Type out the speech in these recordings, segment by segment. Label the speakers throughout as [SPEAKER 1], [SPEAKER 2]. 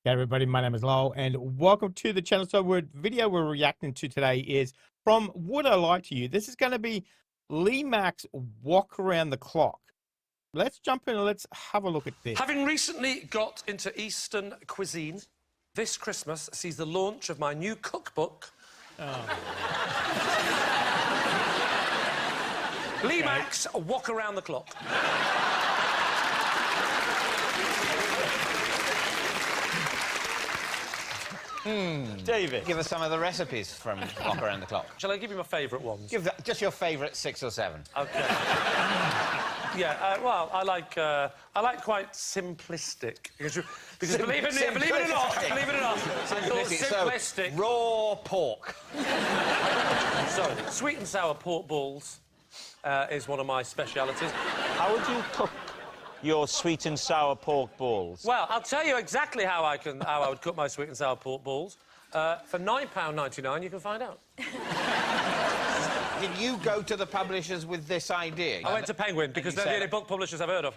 [SPEAKER 1] Hey everybody, my name is Lowell and welcome to the channel. So video we're reacting to today is from Would I Lie to You? This is going to be Lee Mack's Wok Around the Clock. Let's jump in and let's have a look at this.
[SPEAKER 2] Having recently got into Eastern cuisine, this Christmas sees the launch of my new cookbook. Lee Mack's Wok Around the Clock.
[SPEAKER 3] David, give us some of the recipes from Wok Around the Clock.
[SPEAKER 2] Shall I give you my favourite ones?
[SPEAKER 3] Give just your favourite 6 or 7.
[SPEAKER 2] OK. Well, I like quite simplistic. Because believe it or not, I thought simplistic.
[SPEAKER 3] So, raw pork.
[SPEAKER 2] So, sweet and sour pork balls is one of my specialities.
[SPEAKER 4] How would you cook your sweet and sour pork balls?
[SPEAKER 2] Well, I'll tell you exactly how I would cook my sweet and sour pork balls. For £9.99, you can find out.
[SPEAKER 3] Did you go to the publishers with this idea?
[SPEAKER 2] I went to Penguin because they're the only book publishers I've heard of.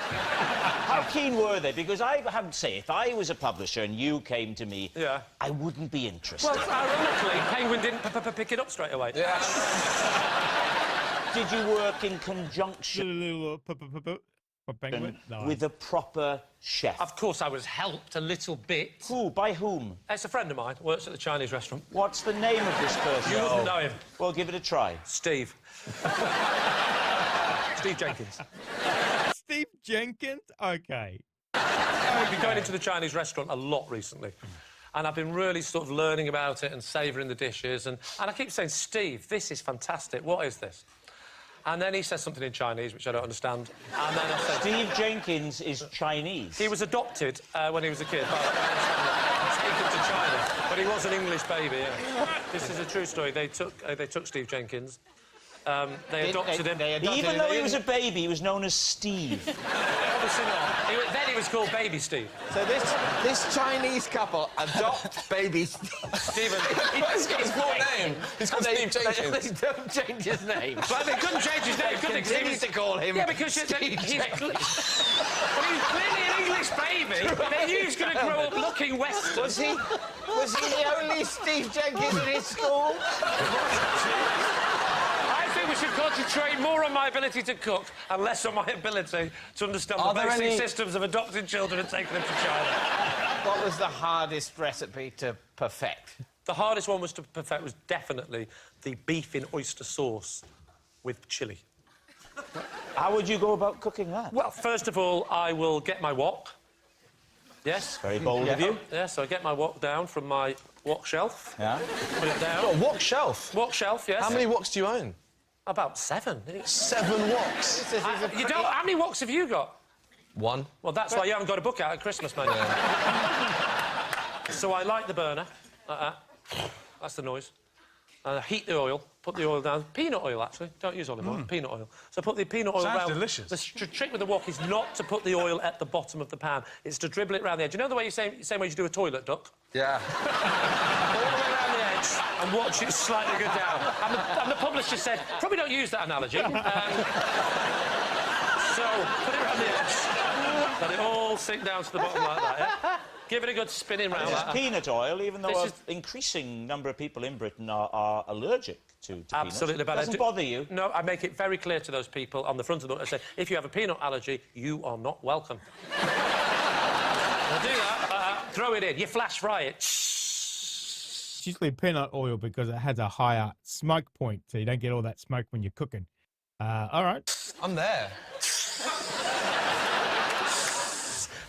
[SPEAKER 4] How keen were they? Because I have to say, if I was a publisher and you came to me, I wouldn't be interested.
[SPEAKER 2] Well, ironically, Penguin didn't pick it up straight away.
[SPEAKER 3] Yeah.
[SPEAKER 4] Did you work in conjunction with a proper chef?
[SPEAKER 2] Of course, I was helped a little bit.
[SPEAKER 4] Who? By whom?
[SPEAKER 2] It's a friend of mine, works at the Chinese restaurant.
[SPEAKER 4] What's the name of this person?
[SPEAKER 2] You wouldn't know him.
[SPEAKER 4] Well, give it a try.
[SPEAKER 2] Steve. Steve Jenkins.
[SPEAKER 1] Steve Jenkins? OK.
[SPEAKER 2] I've been going into the Chinese restaurant a lot recently. And I've been really sort of learning about it and savouring the dishes. And I keep saying, Steve, this is fantastic. What is this? And then he says something in Chinese, which I don't understand. And then I said...
[SPEAKER 4] Steve Jenkins is Chinese.
[SPEAKER 2] He was adopted when he was a kid. Taken to China. But he was an English baby, yeah. This is a true story. They took Steve Jenkins. They adopted him.
[SPEAKER 4] Even though he was a baby, he was known as Steve.
[SPEAKER 2] Obviously not. Then he was called Baby Steve.
[SPEAKER 3] So this Chinese couple adopt baby Steve.
[SPEAKER 2] Stephen.
[SPEAKER 5] He's got his full name. He's got Steve Jenkins.
[SPEAKER 3] They don't change his name.
[SPEAKER 2] But they couldn't change his name, could they?
[SPEAKER 3] They continue to call him
[SPEAKER 2] because he's clearly an English baby. They knew he was going to grow up looking Western.
[SPEAKER 3] Was he the only Steve Jenkins in his school?
[SPEAKER 2] I think we should concentrate more on my ability to cook and less on my ability to understand the basic systems of adopting children and taking them to China.
[SPEAKER 3] What was the hardest recipe to perfect?
[SPEAKER 2] The hardest one to perfect was definitely the beef in oyster sauce with chilli.
[SPEAKER 4] How would you go about cooking that?
[SPEAKER 2] Well, first of all, I will get my wok. Yes.
[SPEAKER 4] Very bold of you.
[SPEAKER 2] Yeah, so I get my wok down from my wok shelf.
[SPEAKER 4] Yeah.
[SPEAKER 2] Put it down.
[SPEAKER 5] Oh, wok shelf?
[SPEAKER 2] Wok shelf, yes.
[SPEAKER 5] How many woks do you own?
[SPEAKER 2] About 7.
[SPEAKER 5] 7 woks?
[SPEAKER 2] How many woks have you got?
[SPEAKER 5] 1.
[SPEAKER 2] Well, that's why you haven't got a book out at Christmas, mate. So I light the burner, like that. That's the noise. Heat the oil, put the oil down. Peanut oil, actually. Don't use olive oil, peanut oil. So put the peanut oil
[SPEAKER 5] Sounds
[SPEAKER 2] round.
[SPEAKER 5] delicious.
[SPEAKER 2] The trick with the wok is not to put the oil at the bottom of the pan. It's to dribble it round the edge. You know the way same way you do a toilet duck?
[SPEAKER 5] Yeah.
[SPEAKER 2] All the way around the edge and watch it slightly go down. And the publisher said, probably don't use that analogy. So, put it around the edge. Let it all sink down to the bottom like that, yeah? Give it a good spinning round.
[SPEAKER 4] This is peanut oil, even though an increasing number of people in Britain are allergic to peanuts.
[SPEAKER 2] Absolutely, but
[SPEAKER 4] doesn't bother you.
[SPEAKER 2] No, I make it very clear to those people on the front of the book. I say, if you have a peanut allergy, you are not welcome. I'll do that. Throw it in. You flash fry it.
[SPEAKER 1] It's usually peanut oil because it has a higher smoke point, so you don't get all that smoke when you're cooking. All right.
[SPEAKER 5] I'm there.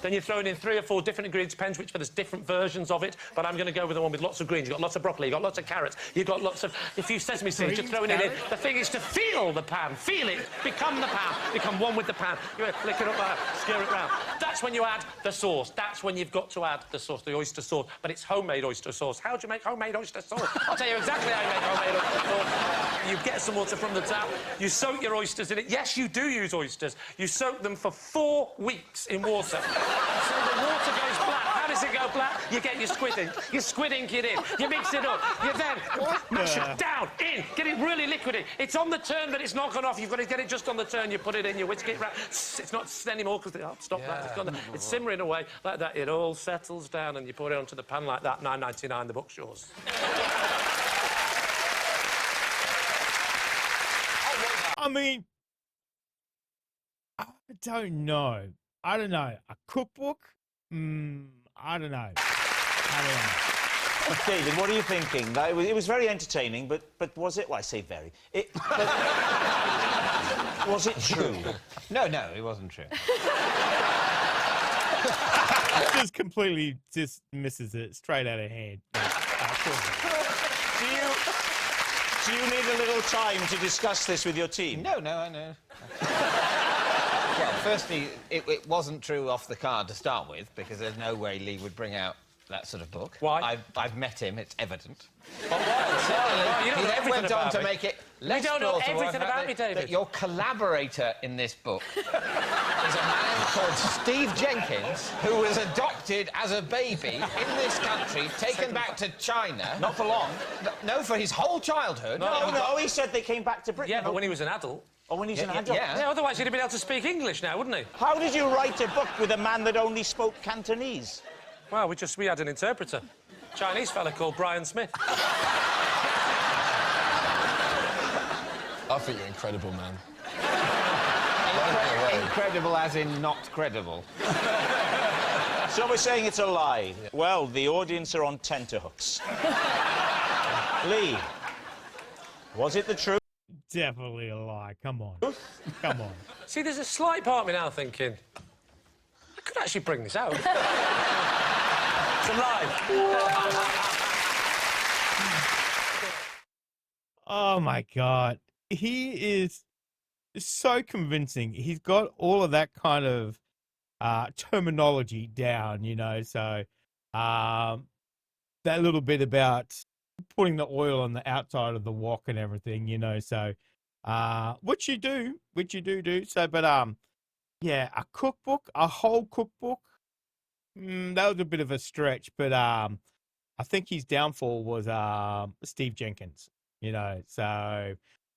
[SPEAKER 2] Then you're throwing in 3 or 4 different ingredients, depends which, but there's different versions of it. But I'm going to go with the one with lots of greens. You've got lots of broccoli, you've got lots of carrots, you've got lots of... A few sesame seeds, you're throwing it in. The thing is to feel the pan, feel it, become the pan, become one with the pan. You flick it up like that, stir it round. That's when you add the sauce. That's when you've got to add the sauce, the oyster sauce. But it's homemade oyster sauce. How do you make homemade oyster sauce? I'll tell you exactly how you make homemade oyster sauce. You get some water from the tap, you soak your oysters in it. Yes, you do use oysters. You soak them for 4 weeks in water. So the water goes black. How does it go black? You get your squid ink it in. You mix it up. You then mash it down, in. Get it really liquidy. It's on the turn, but it's not gone off. You've got to get it just on the turn. You put it in, you whisk it round. It's not anymore because stop that. It's gone. It's simmering away like that. It all settles down, and you put it onto the pan like that. £9.99. The book's yours.
[SPEAKER 1] I mean, I don't know. I don't know. A cookbook? I don't know.
[SPEAKER 4] David, what are you thinking? It was very entertaining, but was it? Well, I say very. Was it true?
[SPEAKER 3] No, it wasn't true.
[SPEAKER 1] Just completely misses it straight out of hand.
[SPEAKER 4] Do you need a little time to discuss this with your team?
[SPEAKER 3] No, I know. Well, firstly, it wasn't true off the card to start with, because there's no way Lee would bring out that sort of book.
[SPEAKER 2] Why?
[SPEAKER 3] I've met him, it's evident.
[SPEAKER 2] You don't know everything
[SPEAKER 3] went on
[SPEAKER 2] about
[SPEAKER 3] to
[SPEAKER 2] me.
[SPEAKER 3] make it less
[SPEAKER 2] You don't know
[SPEAKER 3] plausible
[SPEAKER 2] everything about me, David.
[SPEAKER 3] that your collaborator in this book is a man called Steve Jenkins, who was adopted as a baby in this country, taken back to China.
[SPEAKER 4] Not for long.
[SPEAKER 3] No, for his whole childhood.
[SPEAKER 4] No, he said they came back to Britain.
[SPEAKER 2] Yeah, but when he was an adult.
[SPEAKER 4] Oh, when he's an adult?
[SPEAKER 2] Yeah, otherwise he'd have been able to speak English now, wouldn't he?
[SPEAKER 4] How did you write a book with a man that only spoke Cantonese?
[SPEAKER 2] Well, we had an interpreter. Chinese fella called Brian Smith.
[SPEAKER 5] I think you're incredible, man.
[SPEAKER 3] Incredible as in not credible.
[SPEAKER 4] So we're saying it's a lie. Well, the audience are on tenterhooks. Lee, was it the truth?
[SPEAKER 1] Definitely a lie. Come on. Come on.
[SPEAKER 2] See, there's a slight part of me now thinking, I could actually bring this out. It's a lie.
[SPEAKER 1] Oh, my God. He is so convincing. He's got all of that kind of terminology down, you know. So that little bit about putting the oil on the outside of the wok and everything, you know. So which you do. So, but yeah, a cookbook, a whole cookbook. That was a bit of a stretch, but I think his downfall was Steve Jenkins, you know. So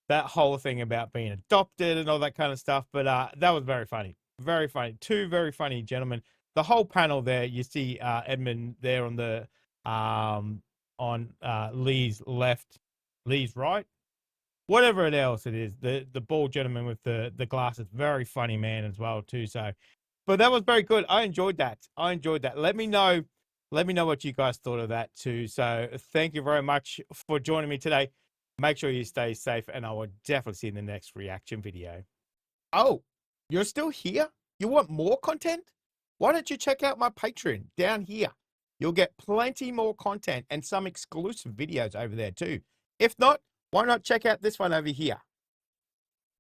[SPEAKER 1] that whole thing about being adopted and all that kind of stuff. But that was very funny. Very funny. Two very funny gentlemen. The whole panel there, you see Edmund there on the on Lee's left, Lee's right, whatever else it is. The bald gentleman with the glasses, very funny man as well too. So, but that was very good. I enjoyed that. Let me know what you guys thought of that too. So thank you very much for joining me today. Make sure you stay safe, and I will definitely see you in the next reaction video. Oh, you're still here? You want more content? Why don't you check out my Patreon down here? You'll get plenty more content and some exclusive videos over there too. If not, why not check out this one over here?